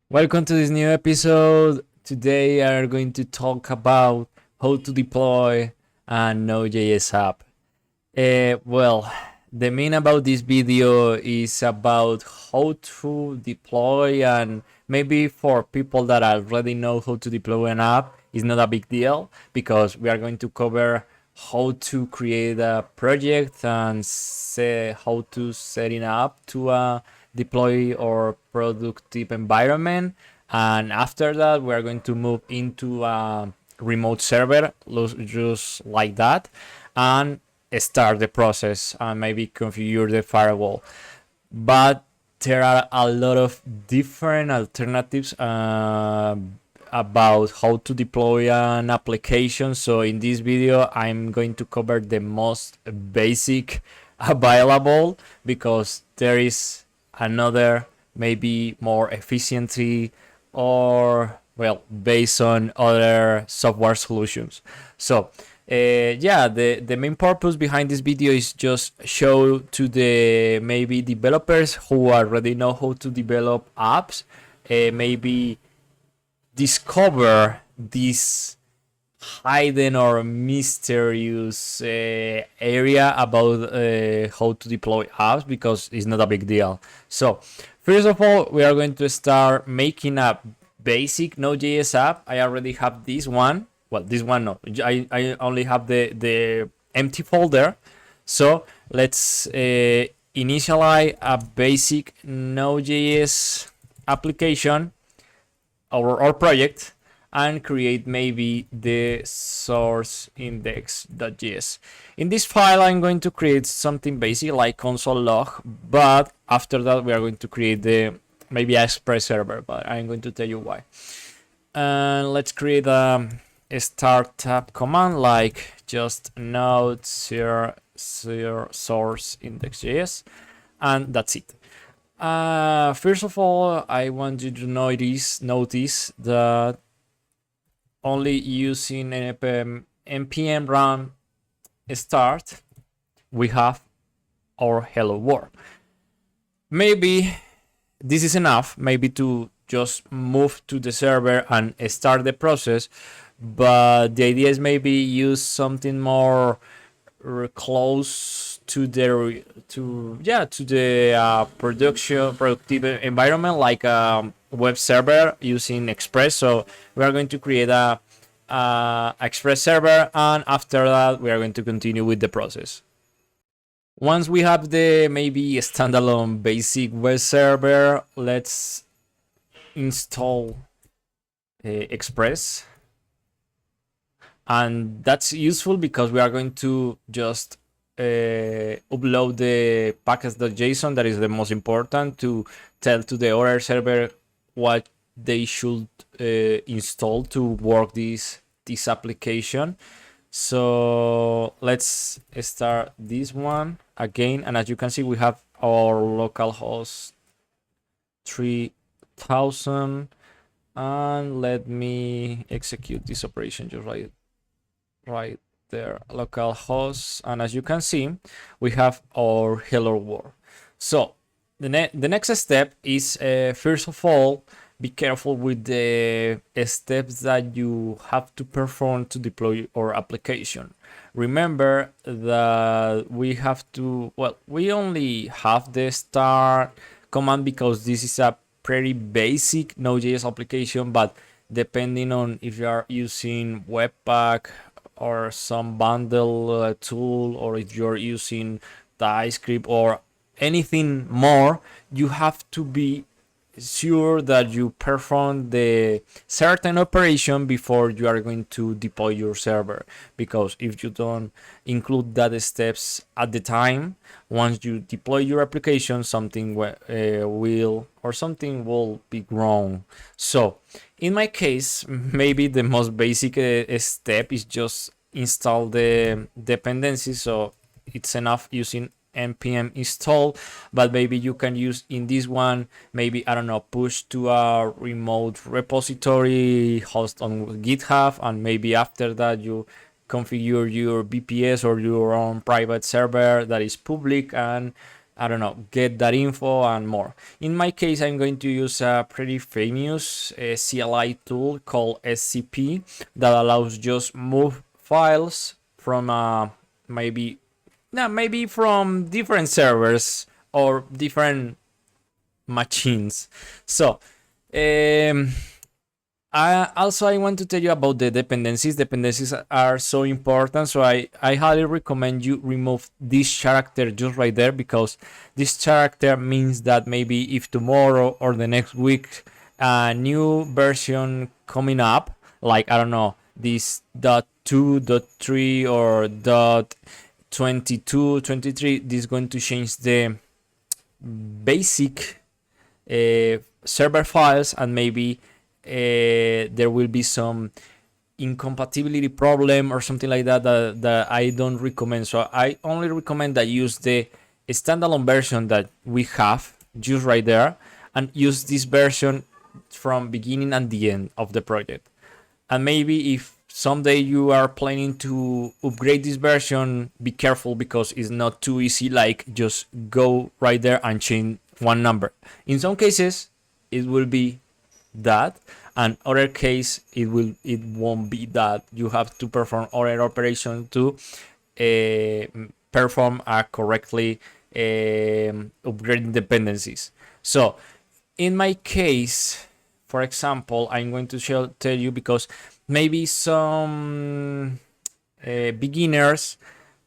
Welcome to this new episode. Today, I are going to talk about how to deploy a Node.js app. Well, the main about this video is about how to deploy, and maybe for people that already know how to deploy an app, it's not a big deal because we are going to cover how to create a project and say how to set it up to deploy or productive environment. And after that, we are going to move into a remote server, just like that, and start the process and maybe configure the firewall. But there are a lot of different alternatives about how to deploy an application. So in this video, I'm going to cover the most basic available because there is another maybe more efficiency or well based on other software solutions. So yeah, the main purpose behind this video is just show to the maybe developers who already know how to develop apps, maybe discover this hidden or mysterious area about how to deploy apps because it's not a big deal. So first of all, we are going to start making a basic Node.js app. I already have this one. Well, this one no, I only have the empty folder. So let's initialize a basic Node.js application our project and create maybe the source index.js. In this file, I'm going to create something basic like console log, but after that, we are going to create the maybe Express server, but I'm going to tell you why. And let's create a startup command like just node source index.js, and that's it. First of all, I want you to notice that only using npm run start, we have our hello world. Maybe this is enough, maybe to just move to the server and start the process, but the idea is maybe use something more close to the productive environment like a web server using Express. So we are going to create a Express server, and after that we are going to continue with the process. Once we have the maybe standalone basic web server, let's install Express. And that's useful because we are going to just upload the package.json. That is the most important to tell to the other server what they should install to work this application. So let's start this one again, and as you can see, we have our localhost 3000, and let me execute this operation just right there, localhost, and as you can see, we have our hello world. So the next step is first of all, be careful with the steps that you have to perform to deploy our application. Remember that we have to, well, we only have the start command because this is a pretty basic Node.js application, but depending on if you are using Webpack or some bundle tool, or if you're using TypeScript or anything more, you have to be sure that you perform the certain operation before you are going to deploy your server, because if you don't include that steps at the time, once you deploy your application, something will be wrong. So in my case, maybe the most basic step is just install the dependencies. So it's enough using npm install, but maybe you can use in this one, maybe, I don't know, push to a remote repository host on GitHub, and maybe after that you configure your VPS or your own private server that is public, and I don't know, get that info and more. In my case, I'm going to use a pretty famous CLI tool called SCP that allows just move files from maybe from different servers or different machines. So I want to tell you about the dependencies. Dependencies are so important, so I highly recommend you remove this character just right there, because this character means that maybe if tomorrow or the next week a new version coming up, like I don't know, this .2.3 or .22, 23, this is going to change the basic server files, and maybe there will be some incompatibility problem or something like that I don't recommend. So I only recommend that use the standalone version that we have just right there, and use this version from beginning and the end of the project. And maybe if someday you are planning to upgrade this version, be careful, because it's not too easy, like just go right there and change one number. In some cases it will be that, and other case it won't be that. You have to perform other operation to perform a correctly upgrading dependencies. So in my case, for example, I'm going to tell you, because maybe some beginners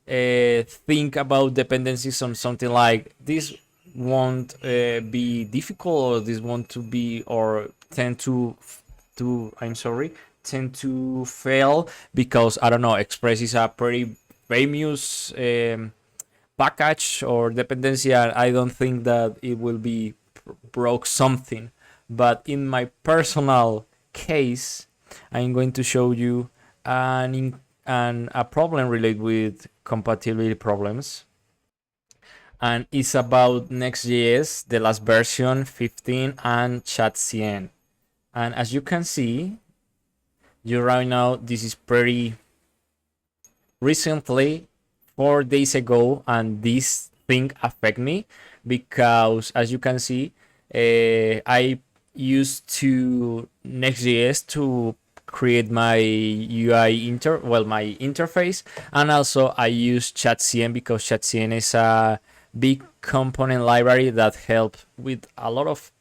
think about dependencies on something like this won't be difficult, or this want to be, or tend to tend to fail, because I don't know, Express is a pretty famous package or dependency, and I don't think that it will be broke something. But in my personal case, I'm going to show you a problem related with compatibility problems, and it's about Next.js, the last version 15, and ChatCN. And as you can see, right now, this is pretty recently, 4 days ago, and this thing affect me, because as you can see, I used to Next.js to create my my interface, and also I use ChatCN because ChatCN is a big component library that helps with a lot of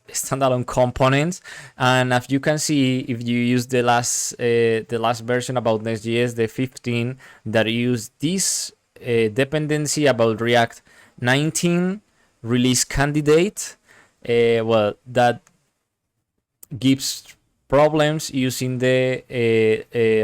standalone components. And as you can see, if you use the last version about Next.js, the 15, that use this dependency about React 19 release candidate, that gives problems using the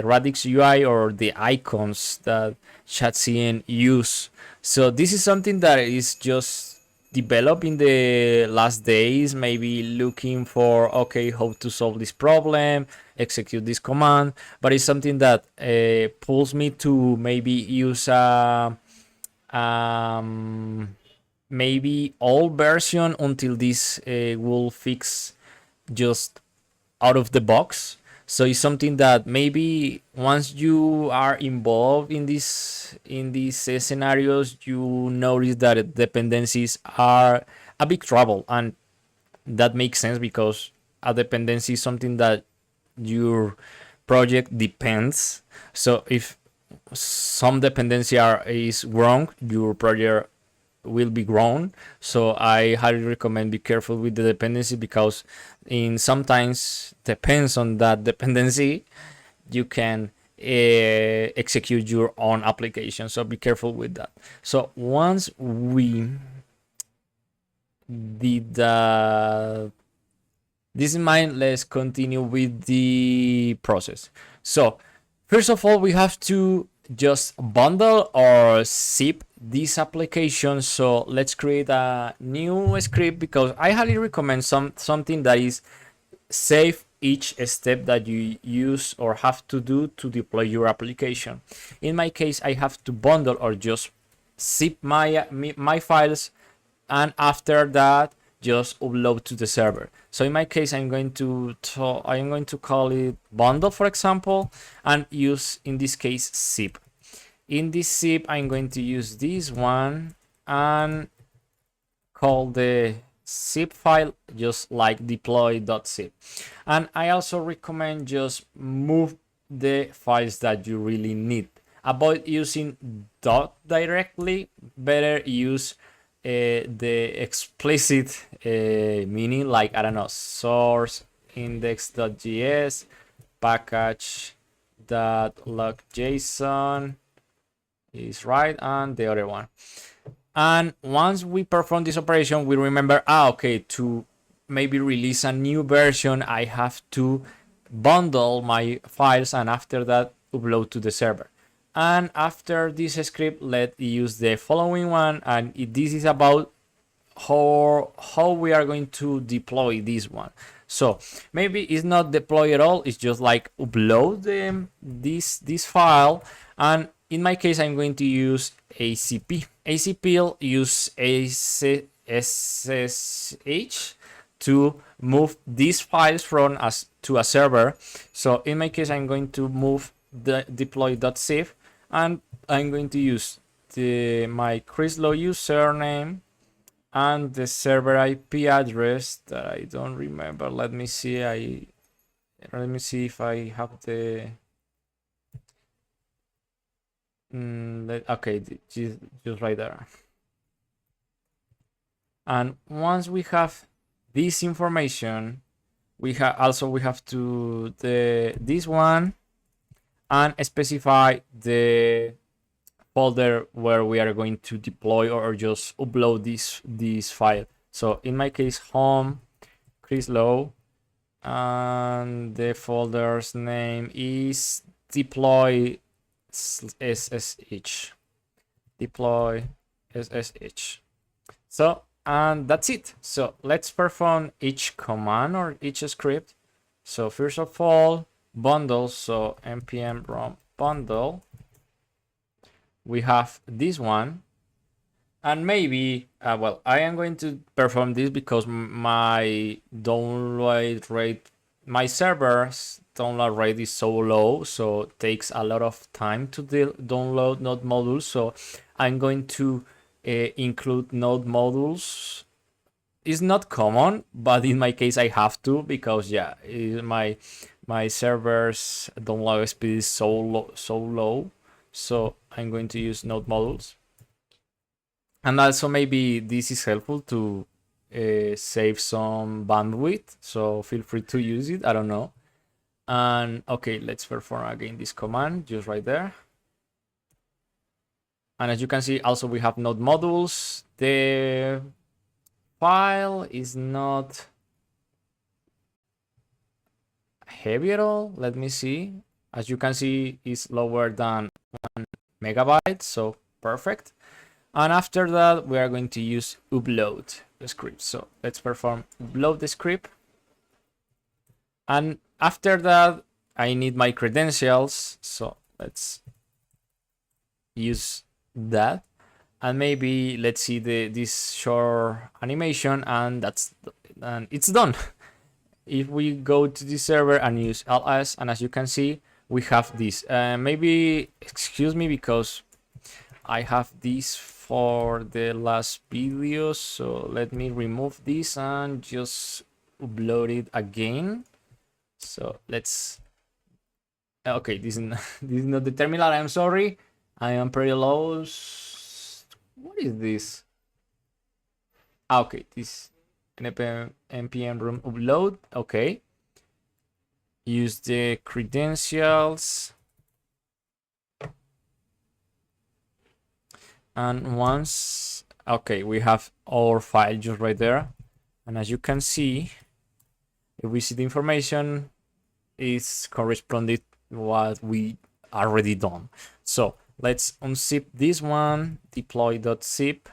Radix UI or the icons that ChatCN use. So this is something that is just developed in the last days, maybe looking for, okay, how to solve this problem, execute this command. But it's something that pulls me to maybe use a maybe old version until this will fix just out of the box. So it's something that maybe once you are involved in these scenarios, you notice that dependencies are a big trouble, and that makes sense, because a dependency is something that your project depends. So if some dependency is wrong, your project will be grown. So I highly recommend be careful with the dependency, because in sometimes depends on that dependency, you can execute your own application. So be careful with that. So once we did this in mind, let's continue with the process. So first of all, we have to just bundle or zip this application. So let's create a new script, because I highly recommend something that is save each step that you use or have to do to deploy your application. In my case, I have to bundle or just zip my files, and after that just upload to the server. So in my case, I'm going to call it bundle, for example, and use in this case zip. In this zip, I'm going to use this one, and call the zip file just like deploy.zip. And I also recommend just move the files that you really need. Avoid using dot directly. Better use the explicit meaning, like, I don't know, source index.js, package.log.json is right, and the other one. And once we perform this operation, we remember, okay, to maybe release a new version, I have to bundle my files, and after that upload to the server. And after this script, let's use the following one, and this is about how we are going to deploy this one. So maybe it's not deploy at all, it's just like upload this file. And in my case, I'm going to use ACP. ACP will use SSH to move these files from us to a server. So in my case, I'm going to move the deploy.zip, and I'm going to use my Chryslow username and the server IP address that I don't remember. Let me see. Let me see if I have the. Okay, just right there. And once we have this information, we have to this one and specify the folder where we are going to deploy or just upload this file. So in my case, home Chryslow, and the folder's name is deploy SSH. Deploy SSH. So, and that's it. So let's perform each command or each script. So first of all, bundle. So npm run bundle. We have this one, and maybe well, I am going to perform this because my download rate, my server's download rate is so low, so it takes a lot of time to download node modules. So I'm going to include node modules. It's not common, but in my case I have to, because yeah, my server's download speed is so low. So I'm going to use node modules. And also maybe this is helpful to save some bandwidth, so feel free to use it. I don't know. And okay, let's perform again this command just right there. And as you can see, also we have node modules. The file is not heavy at all. Let me see. As you can see, it's lower than 1 megabyte, so perfect. And after that, we are going to use upload the script. So let's perform upload the script. And after that, I need my credentials. So let's use that. And maybe let's see this short animation, and it's done. If we go to the server and use ls, and as you can see, we have this. Maybe excuse me, because I have this for the last video, so let me remove this and just upload it again. So let's okay, this is not the terminal. I'm sorry, I am pretty low. What is this? Okay, this npm run upload. Okay, use the credentials. And once, okay, we have our file just right there. And as you can see, if we see the information, is corresponded to what we already done. So let's unzip this one, deploy.zip.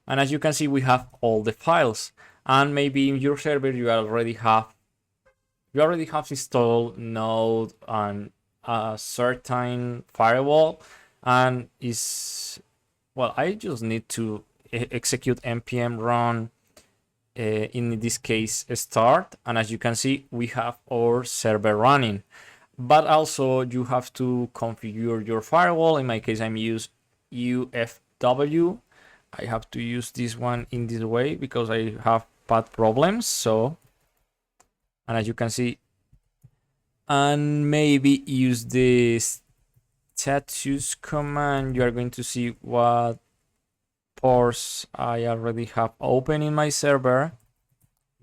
And as you can see, we have all the files. And maybe in your server, you already have installed Node and a certain firewall. And well, I just need to execute npm run, in this case start, and as you can see, we have our server running. But also you have to configure your firewall. In my case, I'm use UFW, I have to use this one in this way because I have path problems. So, and as you can see, and maybe use this status command, you are going to see what ports I already have open in my server.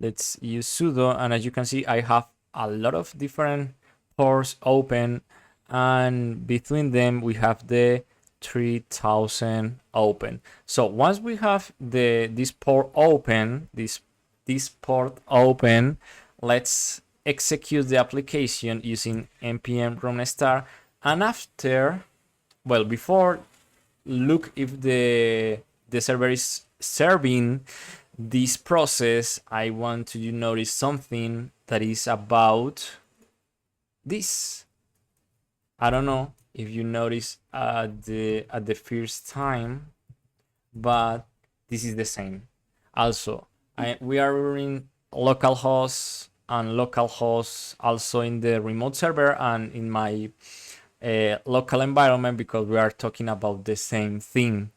Let's use sudo, and as you can see, I have a lot of different ports open, and between them we have the 3000 open. So once we have this port open, this port open, let's execute the application using npm run start, and after, well, before, look if the server is serving this process. I want to notice something that is about this. I don't know if you notice at the first time, but this is the same. Also, we are running localhost and localhost also in the remote server and in my local environment, because we are talking about the same thing.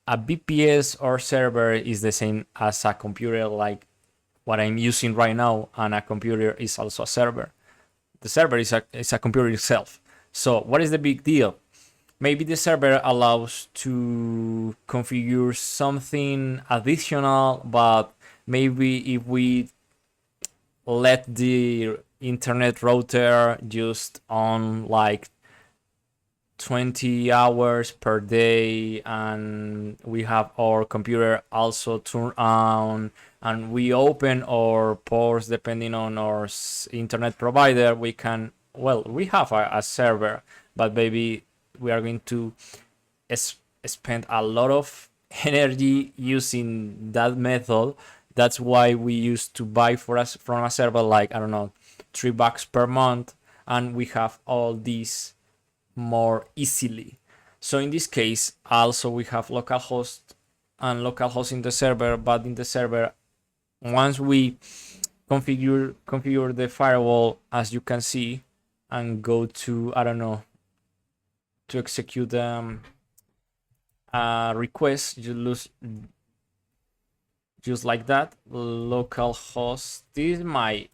A VPS or server is the same as a computer, like what I'm using right now, and a computer is also a server. The server is a computer itself. So what is the big deal? Maybe the server allows to configure something additional, but maybe if we let the internet router just on like 20 hours per day, and we have our computer also turned on, and we open our ports depending on our internet provider, we can, well, we have a server, but maybe we are going to spend a lot of energy using that method. That's why we used to buy for us from a server, like, I don't know, $3 per month, and we have all these more easily. So in this case, also we have localhost and localhost in the server, but in the server, once we configure the firewall, as you can see, and go to, I don't know, to execute request, just like that, localhost. This is my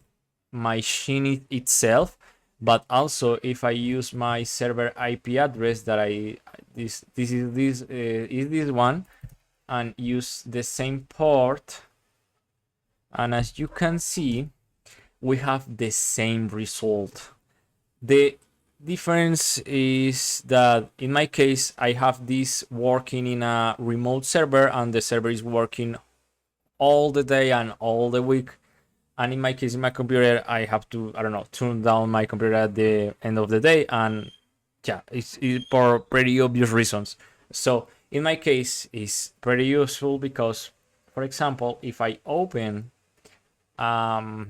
machine itself, but also if I use my server IP address that this is this one, and use the same port, and as you can see, we have the same result. The difference is that in my case, I have this working in a remote server, and the server is working all the day and all the week. And in my case, in my computer, I have to, I don't know, turn down my computer at the end of the day, and yeah, it's for pretty obvious reasons. So in my case, it's pretty useful because, for example, if I open a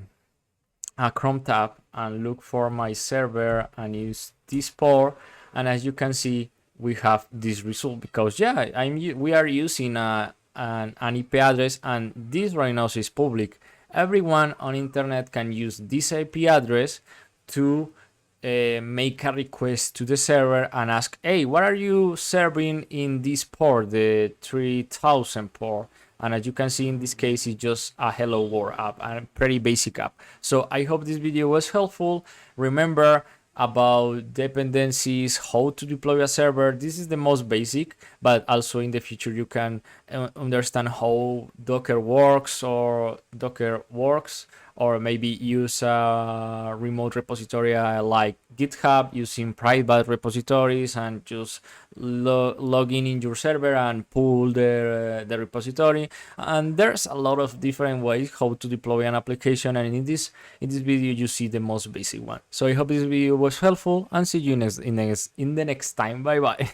Chrome tab and look for my server and use this port, and as you can see, we have this result because we are using an IP address, and this right now is public. Everyone on internet can use this IP address to make a request to the server and ask, hey, what are you serving in this port, the 3000 port? And as you can see, in this case, it's just a hello world app, a pretty basic app. So I hope this video was helpful. Remember about dependencies, how to deploy a server. This is the most basic, but also in the future you can understand how Docker works, or maybe use a remote repository like GitHub using private repositories, and just log in your server and pull the repository. And there's a lot of different ways how to deploy an application, and in this video you see the most basic one. So I hope this video was helpful, and see you in the next time. Bye bye.